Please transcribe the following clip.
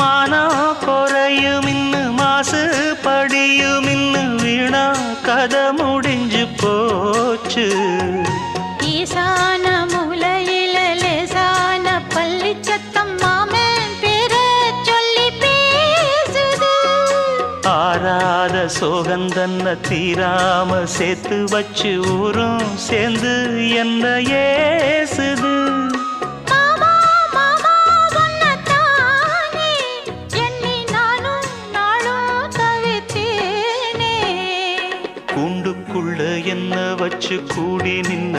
மானம் குறையும் இன்னு மாசு படியும் இன்னு வீணா கதை முடிஞ்சு போச்சு. ஈசான மூலையில லேசான பள்ளி சத்தம் மாமன் பேர சொல்லி பேசுது. ஆறாத சோகந்தன்ன தீராம சேர்த்து வச்சு ஊரும் சேர்ந்து என்ன ஏசுது. கூண்டுக்குள்ள என்ன வச்சு கூடி நின்ன